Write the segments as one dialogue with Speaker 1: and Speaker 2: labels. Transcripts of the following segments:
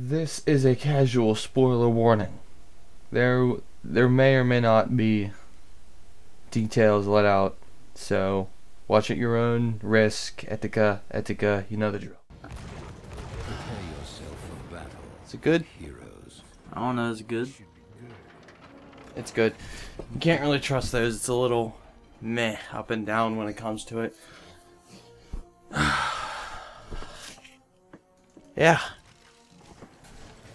Speaker 1: This is a casual spoiler warning. There may or may not be details let out, so watch at your own risk. Etika, you know the drill.
Speaker 2: Prepare yourself for battle.
Speaker 1: Is it good?
Speaker 2: Heroes.
Speaker 3: I don't know, is it good?
Speaker 1: It's good. You can't really trust those. It's a little meh up and down when it comes to it. Yeah.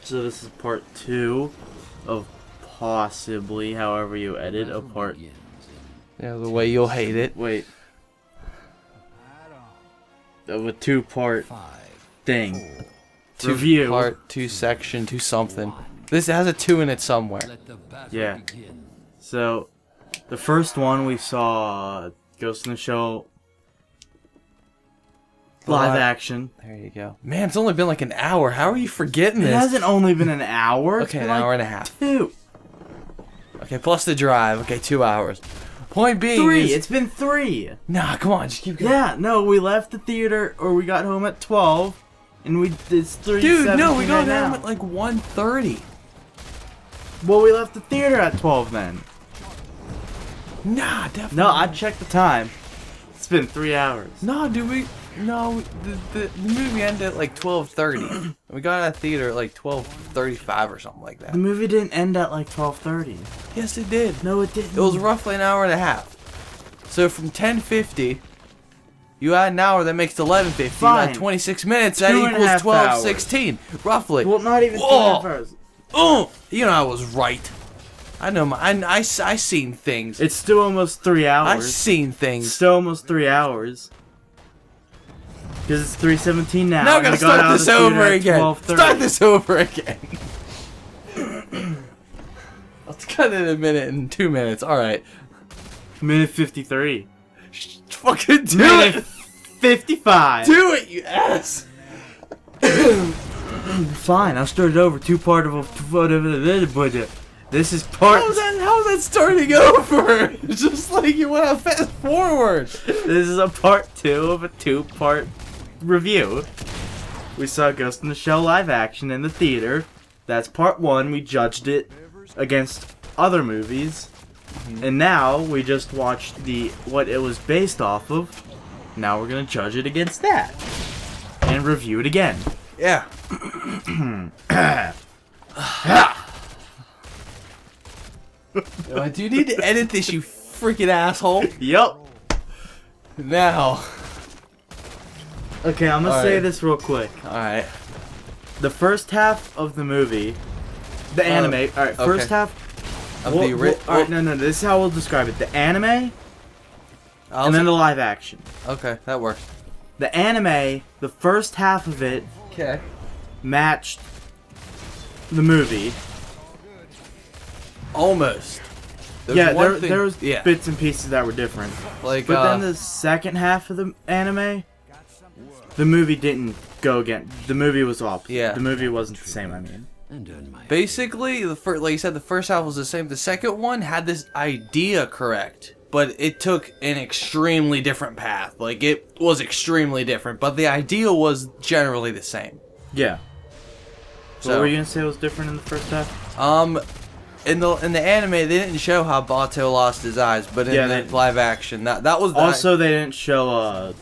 Speaker 3: So this is part 2 of possibly, however you edit, a part...
Speaker 1: Yeah, the way you'll hate it.
Speaker 3: Wait. Of a 2-part thing. Review.
Speaker 1: 2-part, 2-section, 2-something. This has a 2 in it somewhere.
Speaker 3: Yeah. So, the first one we saw Ghost in the Shell live action.
Speaker 1: There you go. Man, it's only been like an hour. How are you forgetting this?
Speaker 3: It hasn't only been an hour.
Speaker 1: Okay, an hour and a half.
Speaker 3: 2.
Speaker 1: Okay, plus the drive. Okay, 2 hours. Point being
Speaker 3: 3.
Speaker 1: is...
Speaker 3: It's been 3.
Speaker 1: Nah, come on, just keep going.
Speaker 3: Yeah, no, we left the theater, or we got home at 12, and it's 3.
Speaker 1: Dude, no, we got home at like 1:30.
Speaker 3: Well, we left the theater at 12 then.
Speaker 1: Nah, definitely.
Speaker 3: No, I checked the time. It's been 3 hours.
Speaker 1: No, dude, no, the movie ended at like 12:30. We got out of the theater at like 12:35 or something like that.
Speaker 3: The movie didn't end at like 12:30.
Speaker 1: Yes, it did.
Speaker 3: No, it didn't.
Speaker 1: It was roughly an hour and a half. So from 10:50, you add an hour, that makes 11:50. You add 26 minutes, that equals 12:16, roughly.
Speaker 3: Well, not even 2.5 hours.
Speaker 1: Oh, you know I was right. I know I seen things.
Speaker 3: It's still almost 3 hours.
Speaker 1: I seen things.
Speaker 3: Still almost 3 hours. Because it's 3:17 now.
Speaker 1: Now I gotta start this over again. Start this over again. Let's cut it a minute and 2 minutes. All right.
Speaker 3: Minute 53.
Speaker 1: Fucking do
Speaker 3: Minute
Speaker 1: it.
Speaker 3: 55.
Speaker 1: Do it, you ass.
Speaker 3: Fine, I'll start it over. 2 part of a. This is part.
Speaker 1: How's that starting over? It's just like you want to fast forward.
Speaker 3: This is a part 2 of a 2-part review. We saw Ghost in the Shell live action in the theater. That's part 1. We judged it against other movies. And now we just watched what it was based off of. Now we're gonna judge it against that. And review it again.
Speaker 1: Yeah. Do you need to edit this, you freaking asshole?
Speaker 3: Yup.
Speaker 1: Now.
Speaker 3: Okay, I'm gonna say this real quick.
Speaker 1: Alright.
Speaker 3: The first half of the movie, the anime. Alright, first half. Alright, no, this is how we'll describe it. The anime, and then the live action.
Speaker 1: Okay, that works.
Speaker 3: The anime, the first half of it, matched the movie.
Speaker 1: Almost.
Speaker 3: There was bits and pieces that were different.
Speaker 1: Like,
Speaker 3: but then the second half of the anime, the movie didn't go again. The movie was off.
Speaker 1: Yeah.
Speaker 3: The movie wasn't the same, I mean.
Speaker 1: Basically, like you said, the first half was the same. The second one had this idea correct, but it took an extremely different path. Like, it was extremely different, but the idea was generally the same.
Speaker 3: Yeah.
Speaker 1: So,
Speaker 3: what were you gonna say was different in the first half?
Speaker 1: In the anime, they didn't show how Bato lost his eyes, but in the live action, that was
Speaker 3: also they didn't show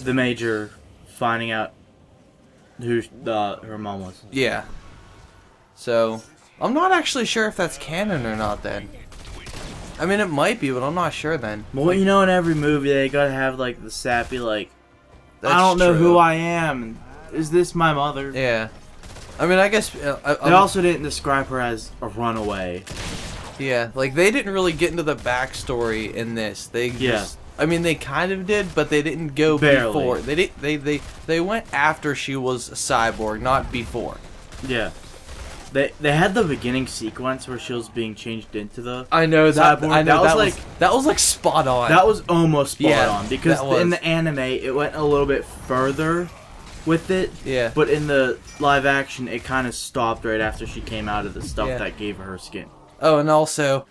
Speaker 3: the Major finding out who her mom was.
Speaker 1: Yeah. So I'm not actually sure if that's canon or not. Then, I mean, it might be, but I'm not sure. Then.
Speaker 3: Well, you know, in every movie they gotta have like the sappy like, I don't know who I am. Is this my mother?
Speaker 1: Yeah. I mean, I guess...
Speaker 3: they also didn't describe her as a runaway.
Speaker 1: Yeah, like, they didn't really get into the backstory in this. They just... I mean, they kind of did, but they didn't go before. They went after she was a cyborg, not before.
Speaker 3: Yeah. They had the beginning sequence where she was being changed into the
Speaker 1: I know that.
Speaker 3: cyborg.
Speaker 1: I know that was like spot on.
Speaker 3: That was almost spot on because
Speaker 1: in
Speaker 3: the anime it went a little bit further with it.
Speaker 1: Yeah.
Speaker 3: But in the live action, it kind of stopped right after she came out of the stuff that gave her skin.
Speaker 1: Oh, and also,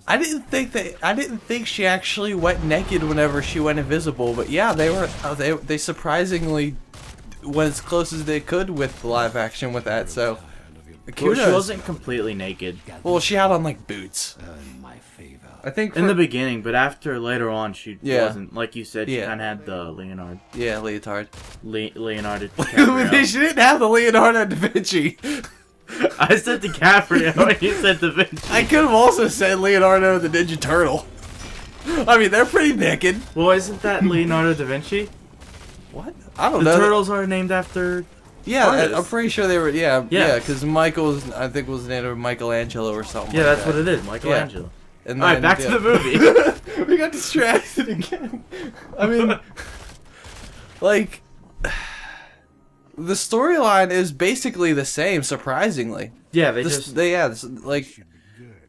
Speaker 1: I didn't think she actually went naked whenever she went invisible. But yeah, they surprisingly went as close as they could with the live action with that. So,
Speaker 3: Well,
Speaker 1: kudos.
Speaker 3: she wasn't completely naked
Speaker 1: Well, she had on like boots.
Speaker 2: Earn my favor.
Speaker 1: I think
Speaker 3: in the beginning, but after later on, she
Speaker 1: Yeah.
Speaker 3: wasn't. Like you said, she
Speaker 1: Yeah.
Speaker 3: kind of had the Leonardo.
Speaker 1: leotard.
Speaker 3: Leonardo DiCaprio.
Speaker 1: She didn't have the Leonardo da Vinci.
Speaker 3: I said DiCaprio, and you said Da Vinci.
Speaker 1: I could have also said Leonardo the Ninja Turtle. I mean, they're pretty naked.
Speaker 3: Well, isn't that Leonardo da Vinci?
Speaker 1: What? I don't
Speaker 3: The
Speaker 1: know.
Speaker 3: turtles are named after.
Speaker 1: Yeah,
Speaker 3: artists.
Speaker 1: I'm pretty sure they were. Yeah,
Speaker 3: Yeah.
Speaker 1: because Michael's, I think, was the name of Michelangelo or something.
Speaker 3: Yeah,
Speaker 1: like
Speaker 3: that's
Speaker 1: that.
Speaker 3: what it is, Michelangelo.
Speaker 1: And
Speaker 3: All right,
Speaker 1: then,
Speaker 3: back to the movie.
Speaker 1: We got distracted again. I mean, like, the storyline is basically the same, surprisingly.
Speaker 3: Yeah, they
Speaker 1: Like,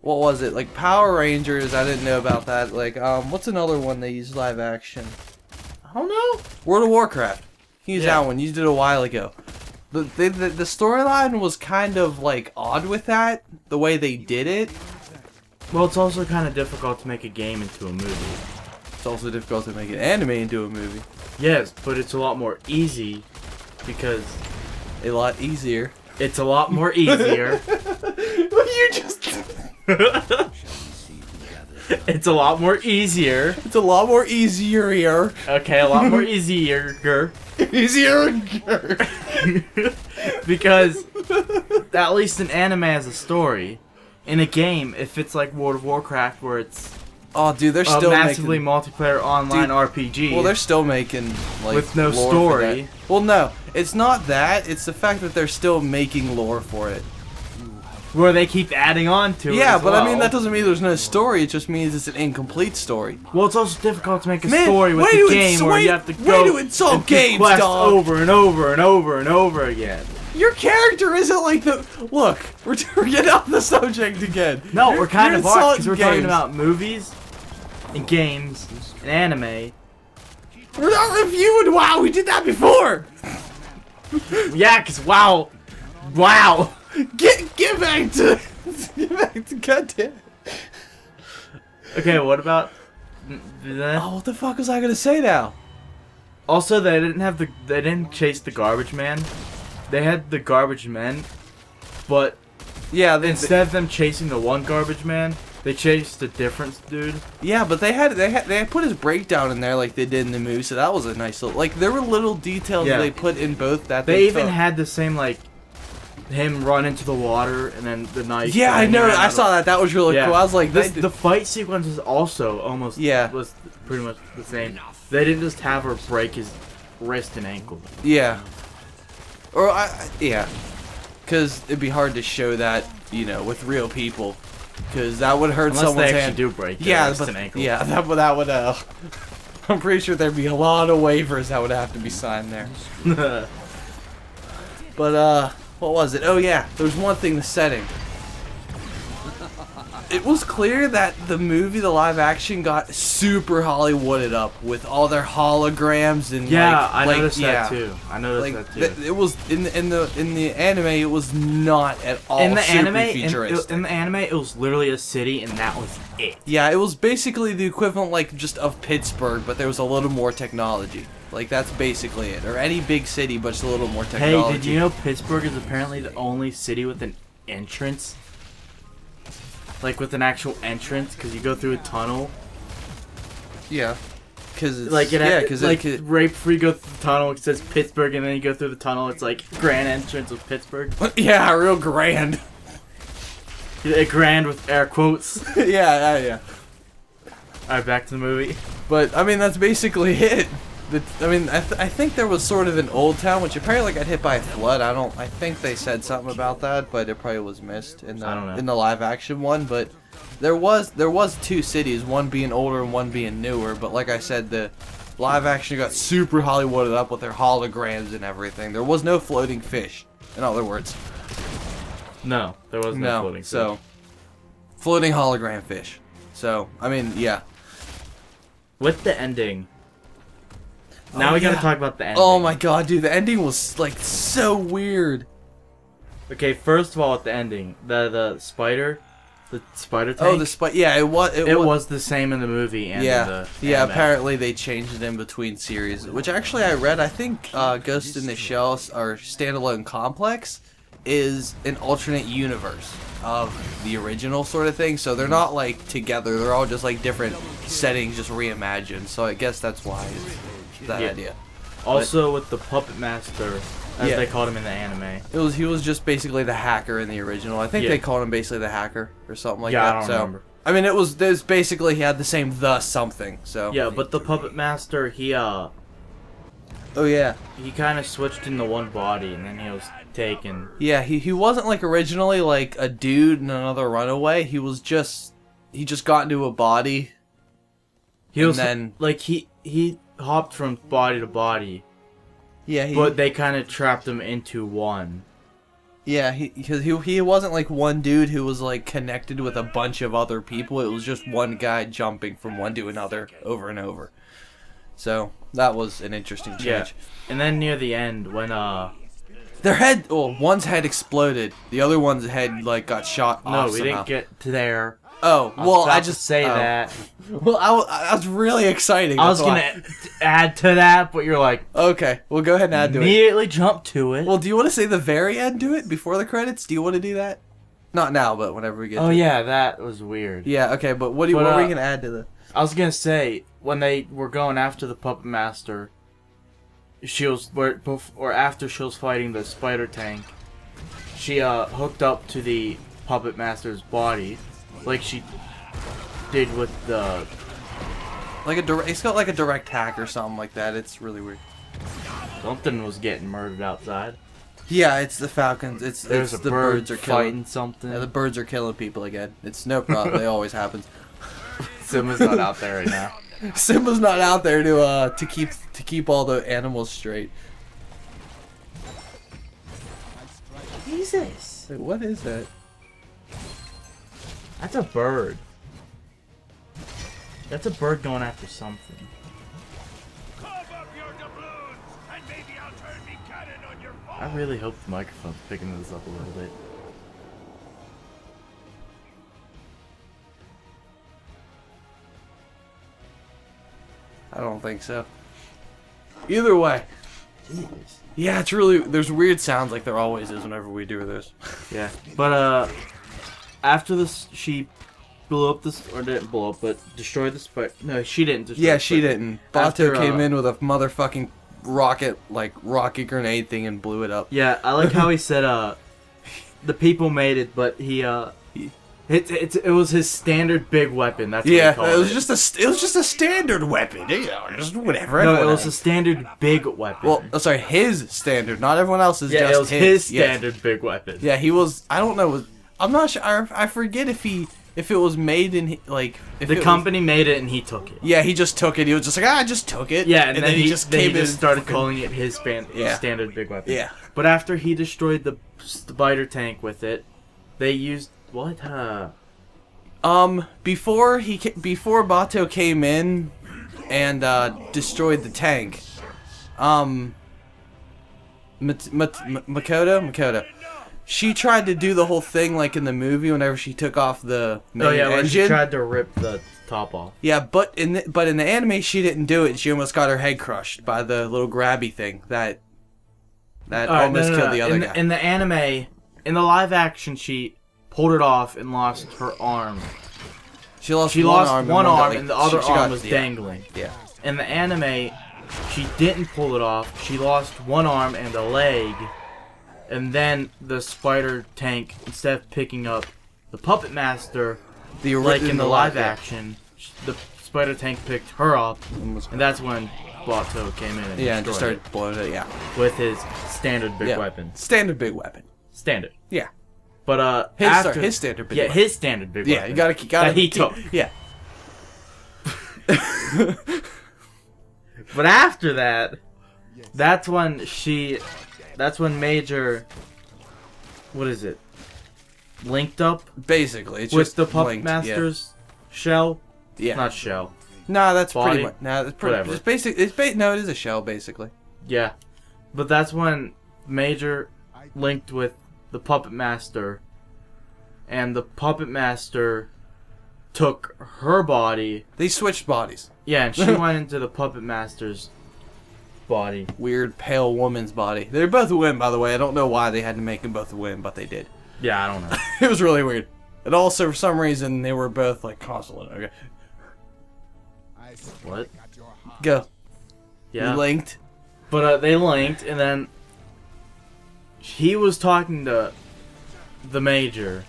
Speaker 1: what was it? Like Power Rangers. I didn't know about that. Like, what's another one they use live action?
Speaker 3: I don't know.
Speaker 1: World of Warcraft. He used
Speaker 3: Yeah.
Speaker 1: that one. Used it a while ago. The storyline was kind of like odd with that. The way they did it.
Speaker 3: Well, it's also kind of difficult to make a game into a movie.
Speaker 1: It's also difficult to make an anime into a movie.
Speaker 3: Yes, but it's a lot more easy because
Speaker 1: A lot easier.
Speaker 3: it's a lot more easier.
Speaker 1: You just.
Speaker 3: It's a lot more easier.
Speaker 1: It's a lot more easier.
Speaker 3: Okay, a lot more easier.
Speaker 1: Easier.
Speaker 3: Because at least an anime has a story. In a game, if it's like World of Warcraft, where it's
Speaker 1: Oh, dude, they're
Speaker 3: a
Speaker 1: still
Speaker 3: massively
Speaker 1: making.
Speaker 3: multiplayer online
Speaker 1: Dude,
Speaker 3: RPG.
Speaker 1: Well, they're still making like
Speaker 3: With no
Speaker 1: lore for
Speaker 3: story.
Speaker 1: that. Well, no, it's not that. It's the fact that they're still making lore for it.
Speaker 3: where they keep adding on to it.
Speaker 1: Yeah,
Speaker 3: as
Speaker 1: but I mean
Speaker 3: well.
Speaker 1: that doesn't mean there's no story. It just means it's an incomplete story.
Speaker 3: Well, it's also difficult to make a
Speaker 1: Man,
Speaker 3: story with
Speaker 1: way
Speaker 3: the
Speaker 1: to
Speaker 3: game where you have to
Speaker 1: way
Speaker 3: go
Speaker 1: to insult
Speaker 3: and do
Speaker 1: games,
Speaker 3: quests
Speaker 1: dog.
Speaker 3: over and over and over and over again.
Speaker 1: Your character isn't like the. Look, we're getting off the subject again.
Speaker 3: No,
Speaker 1: You're-
Speaker 3: we're kind
Speaker 1: you're
Speaker 3: of are because
Speaker 1: insulting
Speaker 3: we're talking
Speaker 1: games.
Speaker 3: about movies and games and anime.
Speaker 1: We're not reviewing WoW. We did that before.
Speaker 3: Yeah, because wow.
Speaker 1: Get back to. Get back to goddamn.
Speaker 3: Okay, what about?
Speaker 1: Oh, what the fuck was I gonna say now?
Speaker 3: Also, they didn't chase the garbage man. They had the garbage men, but
Speaker 1: Yeah,
Speaker 3: instead of them chasing the one garbage man, they chased a different dude.
Speaker 1: Yeah, but they had put his breakdown in there like they did in the movie, so that was a nice little. Like there were little details
Speaker 3: Yeah.
Speaker 1: they put in both that
Speaker 3: They even
Speaker 1: felt-
Speaker 3: had the same like him run into the water and then the knife.
Speaker 1: Yeah, I
Speaker 3: and he
Speaker 1: know.
Speaker 3: ran
Speaker 1: I
Speaker 3: out
Speaker 1: saw that. That was really
Speaker 3: Yeah.
Speaker 1: cool. I was like,
Speaker 3: This,
Speaker 1: this.
Speaker 3: the fight sequence is also almost was pretty much the same. They didn't just have her break his wrist and ankle.
Speaker 1: Yeah. Or yeah, because it'd be hard to show that, you know, with real people, because that would hurt
Speaker 3: Unless
Speaker 1: someone's
Speaker 3: they actually
Speaker 1: hand.
Speaker 3: do break their
Speaker 1: Yeah,
Speaker 3: wrist
Speaker 1: but
Speaker 3: and ankle.
Speaker 1: yeah, that would. I'm pretty sure there'd be a lot of waivers that would have to be signed there. But what was it? Oh yeah, there's one thing: the setting. It was clear that the movie, the live action, got super Hollywooded up with all their holograms and
Speaker 3: Yeah,
Speaker 1: like,
Speaker 3: I noticed that too. I noticed
Speaker 1: Like
Speaker 3: that too.
Speaker 1: it was in the anime, it was not at all
Speaker 3: In the
Speaker 1: super
Speaker 3: anime,
Speaker 1: futuristic.
Speaker 3: in the anime, it was literally a city, and that was it.
Speaker 1: Yeah, it was basically the equivalent, like, just of Pittsburgh, but there was a little more technology. Like, that's basically it. Or any big city, but just a little more technology.
Speaker 3: Hey, did you know Pittsburgh is apparently the only city with an entrance? Like, with an actual entrance, because you go through a tunnel.
Speaker 1: Yeah. Because it's...
Speaker 3: Like,
Speaker 1: yeah,
Speaker 3: right before you go through the tunnel, it says Pittsburgh, and then you go through the tunnel, it's like, grand entrance of Pittsburgh.
Speaker 1: yeah, real grand.
Speaker 3: A grand with air quotes.
Speaker 1: yeah.
Speaker 3: Alright, back to the movie.
Speaker 1: But, I mean, that's basically it. I mean, I think there was sort of an old town, which apparently got hit by a flood. I think they said something about that, but it probably was missed in
Speaker 3: I don't know.
Speaker 1: the live action one. But there was two cities, one being older and one being newer. But like I said, the live action got super Hollywooded up with their holograms and everything. There was no floating fish, in other words.
Speaker 3: No, there was no floating fish.
Speaker 1: So floating hologram fish. So I mean, yeah.
Speaker 3: With the ending. Now we gotta talk about the ending.
Speaker 1: Oh my god, dude, the ending was like so weird.
Speaker 3: Okay, first of all, with the ending, the spider, The spider tank.
Speaker 1: Oh, the spider. Yeah, it was.
Speaker 3: It was the same in the movie and in the
Speaker 1: yeah.
Speaker 3: anime.
Speaker 1: Apparently they changed it in between series, which actually I read. I think Ghost in the Shell or Standalone Complex is an alternate universe of the original sort of thing. So they're not like together. They're all just like different settings, just reimagined. So I guess that's why it's that idea.
Speaker 3: Also, with the Puppet Master, as
Speaker 1: Yeah.
Speaker 3: they called him in the anime.
Speaker 1: He was just basically the hacker in the original. I think
Speaker 3: Yeah.
Speaker 1: they called him basically the hacker or something like
Speaker 3: Yeah,
Speaker 1: that.
Speaker 3: I don't
Speaker 1: so
Speaker 3: remember.
Speaker 1: I mean, there's basically he had the same the something. So
Speaker 3: Yeah, but the Puppet Master, he
Speaker 1: oh yeah.
Speaker 3: kind of switched into one body, and then he was taken.
Speaker 1: Yeah, he wasn't like originally like a dude and another runaway. He just got into a body.
Speaker 3: He was
Speaker 1: then
Speaker 3: like he hopped from body to body,
Speaker 1: yeah,
Speaker 3: but they kind of trapped him into one.
Speaker 1: yeah, because he wasn't like one dude who was like connected with a bunch of other people. It was just one guy jumping from one to another over and over. So that was an interesting change.
Speaker 3: Yeah, and then near the end when
Speaker 1: Their head, one's head exploded. The other one's head like got shot off
Speaker 3: no, we
Speaker 1: somehow.
Speaker 3: didn't get to there.
Speaker 1: Oh,
Speaker 3: I was
Speaker 1: well,
Speaker 3: about
Speaker 1: I
Speaker 3: to
Speaker 1: just
Speaker 3: say that.
Speaker 1: Well, I was really exciting.
Speaker 3: I was
Speaker 1: that's
Speaker 3: gonna add to that, but you're like
Speaker 1: why. Okay, well, go ahead and add to it.
Speaker 3: immediately jump to it.
Speaker 1: Well, do you want to say the very end to it before the credits? Do you want to do that? Not now, but whenever we get.
Speaker 3: Oh
Speaker 1: to
Speaker 3: yeah, that was weird.
Speaker 1: It. Yeah. Okay, but what
Speaker 3: But,
Speaker 1: are we gonna add to the?
Speaker 3: I was gonna say when they were going after the Puppet Master, or after she was fighting the spider tank, she hooked up to the Puppet Master's body, like she did with the.
Speaker 1: It's got like a direct hack or something like that. It's really weird.
Speaker 3: Something was getting murdered outside.
Speaker 1: Yeah, it's the falcons.
Speaker 3: There's
Speaker 1: it's
Speaker 3: a
Speaker 1: the
Speaker 3: bird
Speaker 1: birds are killing.
Speaker 3: fighting something.
Speaker 1: Yeah, the birds are killing people again. It's no problem. They always happen.
Speaker 3: Simba's not out there right now.
Speaker 1: Simba's not out there to keep all the animals straight.
Speaker 3: Jesus,
Speaker 1: Wait, what is that?
Speaker 3: that's a bird. That's a bird going after something. I really hope the microphone's picking this up a little bit.
Speaker 1: I don't think so. Either way. Yeah, it's really... There's weird sounds like there always is whenever we do this.
Speaker 3: Yeah, but after this, she blew up this, or didn't blow up, but destroyed the spider. No, she didn't destroy
Speaker 1: Yeah,
Speaker 3: the
Speaker 1: she
Speaker 3: spider.
Speaker 1: didn't.
Speaker 3: After,
Speaker 1: Bato came in with a motherfucking rocket grenade thing and blew it up.
Speaker 3: Yeah, I like how he said, the people made it, but it was his standard big weapon. That's what he called
Speaker 1: it was just a standard weapon. You know, just whatever.
Speaker 3: No, it
Speaker 1: everyone
Speaker 3: was a
Speaker 1: has.
Speaker 3: standard big weapon.
Speaker 1: Well, sorry, his standard, not everyone else's.
Speaker 3: yeah,
Speaker 1: just
Speaker 3: it was his
Speaker 1: Yes.
Speaker 3: standard big weapon.
Speaker 1: Yeah, he was. I don't know. I'm not sure. I forget if it was made in like if
Speaker 3: The
Speaker 1: it
Speaker 3: company made it and he took it.
Speaker 1: Was, yeah, he just took it. He was just like, I just took it.
Speaker 3: Yeah, and then he
Speaker 1: just
Speaker 3: then he
Speaker 1: came in
Speaker 3: just
Speaker 1: and
Speaker 3: started
Speaker 1: fucking-
Speaker 3: calling it his standard big weapon.
Speaker 1: Yeah.
Speaker 3: But after he destroyed the spider tank with it, they used what?
Speaker 1: Before Bato came in and destroyed the tank, Makoto, she tried to do the whole thing like in the movie whenever she took off the main
Speaker 3: when she
Speaker 1: engine.
Speaker 3: tried to rip the top off.
Speaker 1: Yeah, but in the anime she didn't do it. She almost got her head crushed by the little grabby thing that almost killed the other guy.
Speaker 3: In the anime, in the live action, she pulled it off and lost her arm.
Speaker 1: She lost
Speaker 3: She
Speaker 1: one
Speaker 3: lost
Speaker 1: arm,
Speaker 3: one arm,
Speaker 1: got,
Speaker 3: and the other
Speaker 1: she
Speaker 3: arm
Speaker 1: got-
Speaker 3: was
Speaker 1: yeah.
Speaker 3: dangling.
Speaker 1: Yeah.
Speaker 3: In the anime, she didn't pull it off. She lost one arm and a leg, and then the spider tank, instead of picking up the Puppet Master, like in the live action, the spider tank picked her up, and that's when Bato came in and
Speaker 1: Yeah, and just
Speaker 3: destroyed
Speaker 1: started blowing it. Yeah.
Speaker 3: it with his standard big
Speaker 1: Yeah.
Speaker 3: weapon.
Speaker 1: Standard big weapon.
Speaker 3: Standard.
Speaker 1: Yeah.
Speaker 3: But
Speaker 1: His standard big
Speaker 3: yeah,
Speaker 1: weapon.
Speaker 3: his standard big
Speaker 1: Yeah,
Speaker 3: weapon.
Speaker 1: you gotta
Speaker 3: that he took.
Speaker 1: Yeah.
Speaker 3: But after that, that's when Major, what is it? Linked up
Speaker 1: Basically, it's
Speaker 3: with
Speaker 1: just
Speaker 3: the Puppet
Speaker 1: linked,
Speaker 3: Master's shell.
Speaker 1: Yeah.
Speaker 3: Not shell.
Speaker 1: Nah, that's
Speaker 3: body?
Speaker 1: pretty much. Nah, that's pretty.
Speaker 3: Whatever.
Speaker 1: It's basic. No, it is a shell basically.
Speaker 3: Yeah, but that's when Major linked with the Puppet Master, and the puppet master took her body.
Speaker 1: They switched bodies.
Speaker 3: Yeah, and she went into the puppet master's body.
Speaker 1: Weird pale woman's body. They're both women, by the way. I don't know why they had to make them both women, but they did.
Speaker 3: Yeah, I don't know.
Speaker 1: It was really weird. And also, for some reason, they were both like constantly. Okay.
Speaker 3: What?
Speaker 1: Go.
Speaker 3: Yeah.
Speaker 1: You linked.
Speaker 3: But they linked, and then he was talking to the Major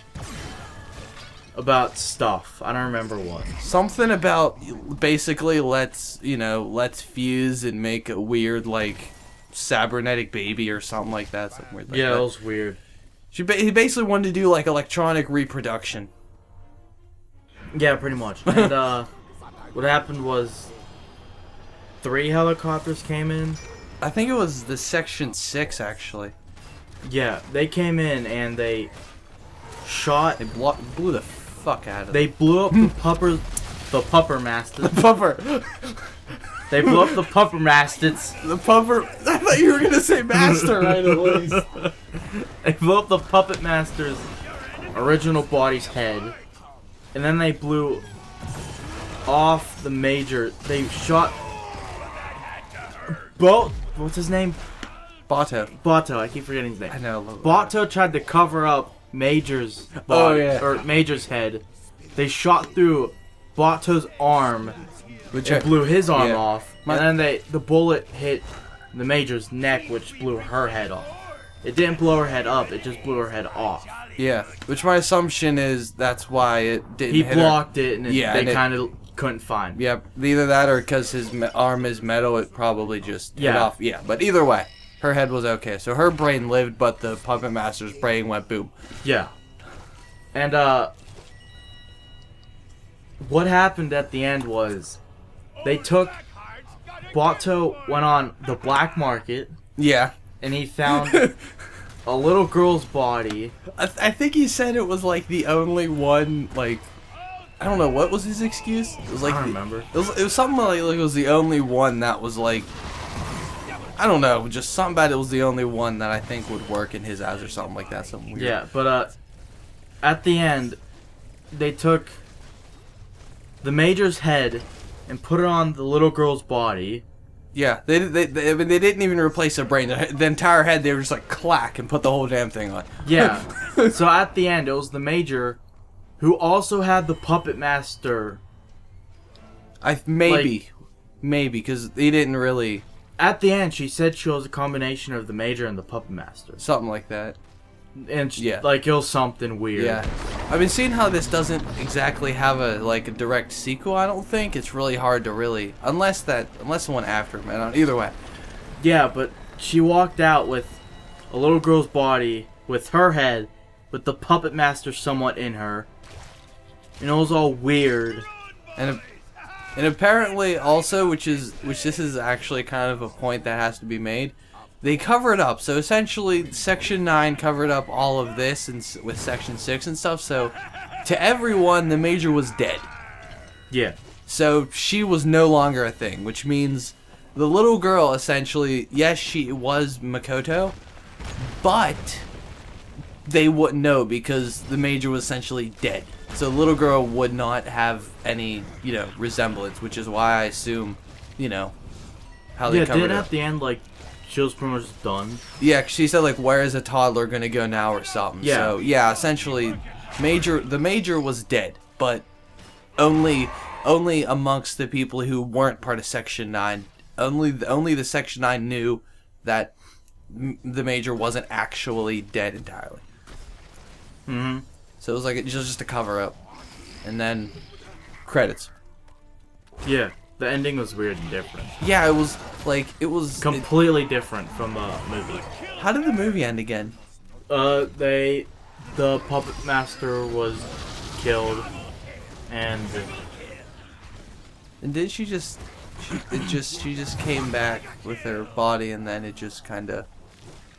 Speaker 3: about stuff. I don't remember what.
Speaker 1: Something about basically let's fuse and make a weird like cybernetic baby or something like that. Something weird like
Speaker 3: Yeah,
Speaker 1: that.
Speaker 3: it was weird.
Speaker 1: He basically wanted to do like electronic reproduction.
Speaker 3: Yeah, pretty much. And what happened was 3 helicopters came in.
Speaker 1: I think it was the Section 6 actually.
Speaker 3: Yeah, they came in and they shot.
Speaker 1: They blew the fuck out of
Speaker 3: They blew up the pupper masters.
Speaker 1: the pupper.
Speaker 3: They blew up the pupper masters.
Speaker 1: The pupper. I thought you were gonna say master right at least.
Speaker 3: They blew up the puppet master's original body's head, and then they blew off the Major. They shot both. What's his name?
Speaker 1: Bato.
Speaker 3: Bato. I keep forgetting his name.
Speaker 1: I know.
Speaker 3: Bato tried to cover up Major's body, or Major's head. They shot through Bato's arm,
Speaker 1: Which
Speaker 3: and blew his arm
Speaker 1: yeah.
Speaker 3: off, and then the bullet hit the Major's neck, which blew her head off. It didn't blow her head up; it just blew her head off.
Speaker 1: Yeah, which my assumption is that's why it didn't.
Speaker 3: He
Speaker 1: hit
Speaker 3: blocked
Speaker 1: her.
Speaker 3: it, and
Speaker 1: Yeah,
Speaker 3: they kind of couldn't find.
Speaker 1: Yep, either that or because his arm is metal, it probably just hit
Speaker 3: Yeah.
Speaker 1: off. Yeah, but either way, her head was okay. So her brain lived, but the puppet master's brain went boom.
Speaker 3: Yeah. And what happened at the end was they took Bato went on the black market,
Speaker 1: Yeah.
Speaker 3: and he found a little girl's body.
Speaker 1: I think he said it was like the only one, like, I don't know, what was his excuse? It was like
Speaker 3: I don't remember.
Speaker 1: It was something like it was the only one that was like, I don't know, just something about it was the only one that I think would work in his eyes or something like that. Something weird.
Speaker 3: Yeah, but at the end, they took the Major's head and put it on the little girl's body.
Speaker 1: Yeah, I mean, they didn't even replace her brain. The entire head, they were just like clack and put the whole damn thing on.
Speaker 3: Yeah. So at the end, it was the Major, who also had the puppet master.
Speaker 1: Maybe, because he didn't really.
Speaker 3: At the end, she said she was a combination of the Major and the puppet master,
Speaker 1: Something like that.
Speaker 3: and
Speaker 1: Yeah.
Speaker 3: like it was something weird.
Speaker 1: Yeah, I've been seeing how this doesn't exactly have a direct sequel. I don't think it's really hard to really unless the one after him. Either way.
Speaker 3: Yeah, but she walked out with a little girl's body with her head, with the puppet master somewhat in her, and it was all weird.
Speaker 1: And apparently also, which this is actually kind of a point that has to be made, they covered up. So essentially, Section 9 covered up all of this and with Section 6 and stuff. So to everyone, the Major was dead.
Speaker 3: Yeah.
Speaker 1: So she was no longer a thing, which means the little girl essentially, yes, she was Makoto, but they wouldn't know because the Major was essentially dead. So the little girl would not have any, resemblance, which is why I assume, how they covered
Speaker 3: didn't
Speaker 1: it.
Speaker 3: at the end, like, she was pretty much done.
Speaker 1: Yeah, she said, like, where is a toddler gonna go now or something.
Speaker 3: Yeah.
Speaker 1: So, yeah, essentially, the Major was dead, but only amongst the people who weren't part of Section 9. Only the Section 9 knew that the Major wasn't actually dead entirely.
Speaker 3: Mm-hmm.
Speaker 1: So it was just a cover up, and then credits.
Speaker 3: Yeah. The ending was weird and different.
Speaker 1: Yeah, it was
Speaker 3: Completely different from the movie.
Speaker 1: How did the movie end again?
Speaker 3: The puppet master was killed, and
Speaker 1: did she just came back with her body, and then it just kind of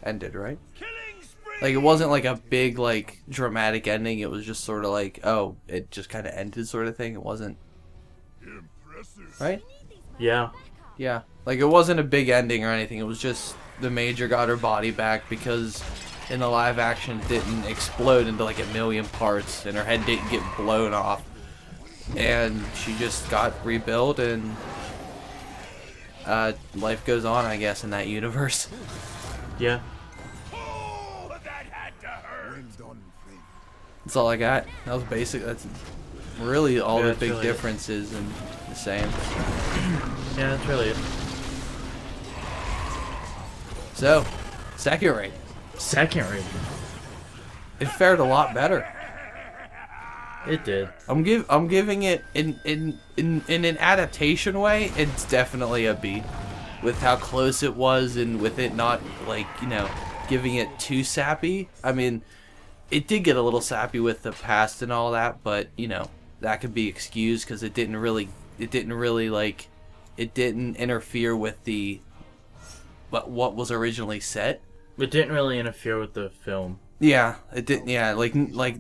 Speaker 1: ended, right? Like, it wasn't like a big, like, dramatic ending. It was just sort of like, oh, it just kind of ended sort of thing. It wasn't... Right?
Speaker 3: yeah.
Speaker 1: Yeah. Like, it wasn't a big ending or anything. It was just the Major got her body back because in the live action didn't explode into like a million parts, and her head didn't get blown off, and she just got rebuilt, and life goes on, I guess, in that universe.
Speaker 3: Yeah.
Speaker 1: That's all I got. That was basic. That's really all the big
Speaker 3: really
Speaker 1: differences and the same.
Speaker 3: Yeah, that's really it.
Speaker 1: So, second rate.
Speaker 3: Second rating.
Speaker 1: It fared a lot better.
Speaker 3: It did.
Speaker 1: I'm giving it in an adaptation way. It's definitely a B, with how close it was and with it not like, you know, giving it too sappy. I mean, it did get a little sappy with the past and all that, but you know that could be excused because it didn't interfere with the what was originally set.
Speaker 3: It didn't really interfere with the film.
Speaker 1: Yeah, it didn't. Yeah, like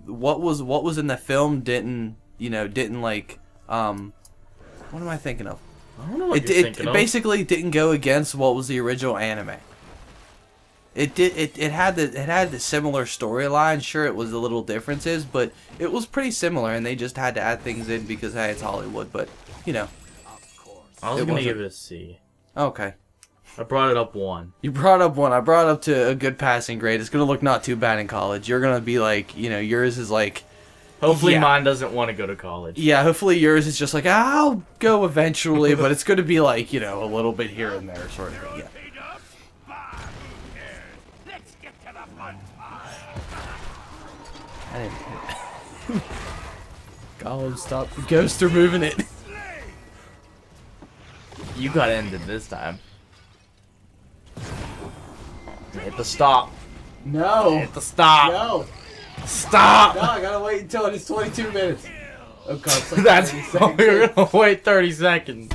Speaker 1: what was in the film didn't like what am I thinking of?
Speaker 3: I don't know what you're thinking
Speaker 1: It
Speaker 3: of.
Speaker 1: basically didn't go against what was the original anime. It had the similar storyline. Sure, it was a little differences, but it was pretty similar, and they just had to add things in because hey, it's Hollywood. But you know,
Speaker 3: I was gonna give it a C.
Speaker 1: Okay.
Speaker 3: I brought it up 1.
Speaker 1: You brought up 1. I brought up to a good passing grade. It's gonna look not too bad in college. You're gonna be like, you know, yours is like.
Speaker 3: Hopefully mine doesn't want to go to college.
Speaker 1: Yeah, hopefully yours is just like, I'll go eventually, but it's gonna be like, you know, a little bit here and there, sort of thing. Yeah. I didn't. Gollum, stop. The ghosts are moving it.
Speaker 3: You got ended this time. Hit the stop.
Speaker 1: No.
Speaker 3: Hit the stop.
Speaker 1: No.
Speaker 3: Stop.
Speaker 1: No, I gotta wait until it's 22 minutes. Oh god, it's like
Speaker 3: That's
Speaker 1: 30 seconds.
Speaker 3: we're gonna wait 30 seconds.